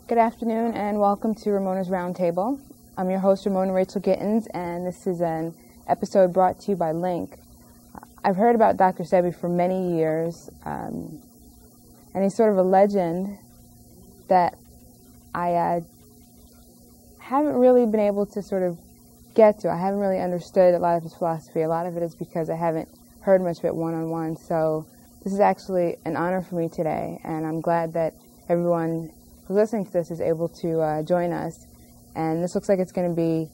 Good afternoon and welcome to Ramona's Roundtable. I'm your host, Ramona Rachel Gittins, and this is an episode brought to you by Link. I've heard about Dr. Sebi for many years, and he's sort of a legend that I haven't really been able to sort of get to. I haven't really understood a lot of his philosophy. A lot of it is because I haven't heard much of it one-on-one, so this is actually an honor for me today, and I'm glad that everyone who's listening to this is able to join us. And this looks like it's going to be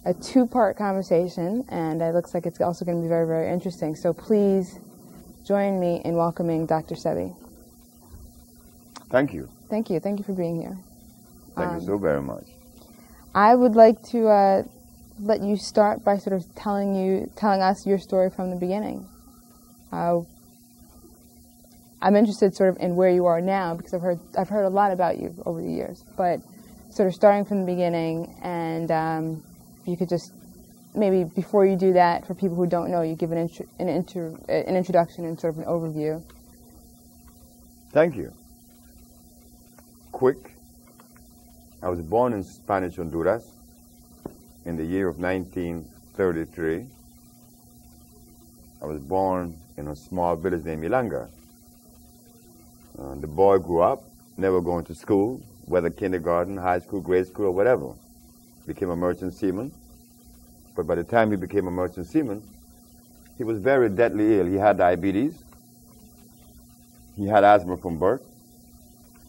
a two-part conversation, and it looks like it's also going to be very, very interesting. So please join me in welcoming Dr. Sebi. Thank you. Thank you. Thank you for being here. Thank you so very much. I would like to let you start by sort of telling us your story from the beginning. I'm interested sort of in where you are now because I've heard a lot about you over the years, but sort of starting from the beginning, and if you could just maybe before you do that, for people who don't know, you give an introduction and sort of an overview. Thank you. Quick. I was born in Spanish Honduras in the year of 1933. I was born in a small village named Milanga. The boy grew up, never going to school, whether kindergarten, high school, grade school, or whatever. Became a merchant seaman. But by the time he became a merchant seaman, he was very deadly ill. He had diabetes. He had asthma from birth.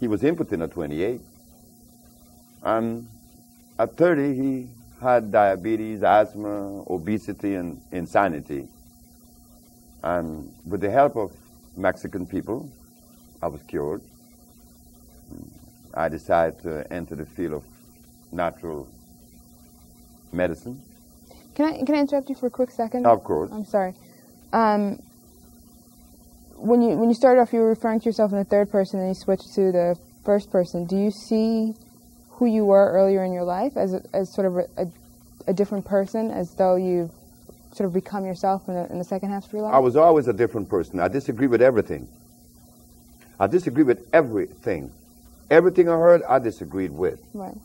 He was impotent at 28. And at 30, he had diabetes, asthma, obesity, and insanity. And with the help of Mexican people, I was cured. I decided to enter the field of natural medicine. Can I interrupt you for a quick second? Of course. I'm sorry. When you started off, you were referring to yourself in the third person, and you switched to the first person. Do you see who you were earlier in your life as sort of a different person, as though you've sort of become yourself in the second half of your life? I was always a different person. I disagree with everything. I disagree with everything. Everything I heard, I disagreed with. Right.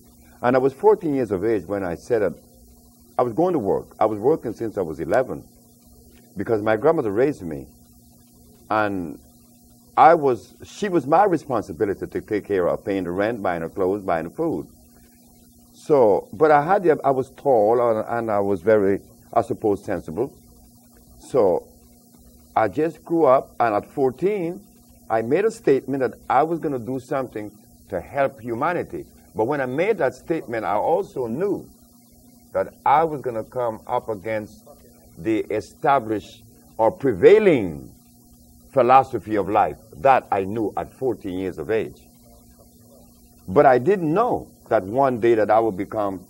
And I was 14 years of age when I said that I was going to work. I was working since I was 11 because my grandmother raised me. And she was my responsibility to take care of paying the rent, buying her clothes, buying her food. So, but I was tall and I was very, I suppose, sensible. So I just grew up, and at 14, I made a statement that I was going to do something to help humanity. But when I made that statement, I also knew that I was going to come up against the established or prevailing philosophy of life. That I knew at 14 years of age. But I didn't know that one day that I would become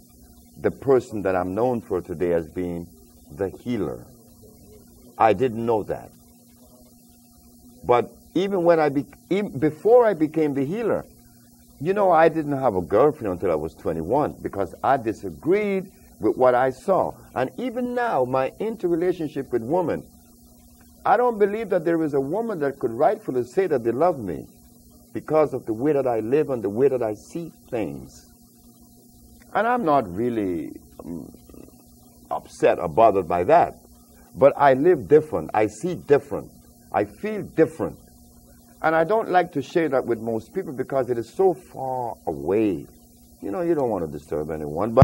the person that I'm known for today as being the healer. I didn't know that. But even before I became the healer, you know, I didn't have a girlfriend until I was 21 because I disagreed with what I saw. And even now, my interrelationship with women, I don't believe that there is a woman that could rightfully say that they love me because of the way that I live and the way that I see things. And I'm not really upset or bothered by that. But I live different. I see different. I feel different. And I don't like to share that with most people because it is so far away. You know, you don't want to disturb anyone. But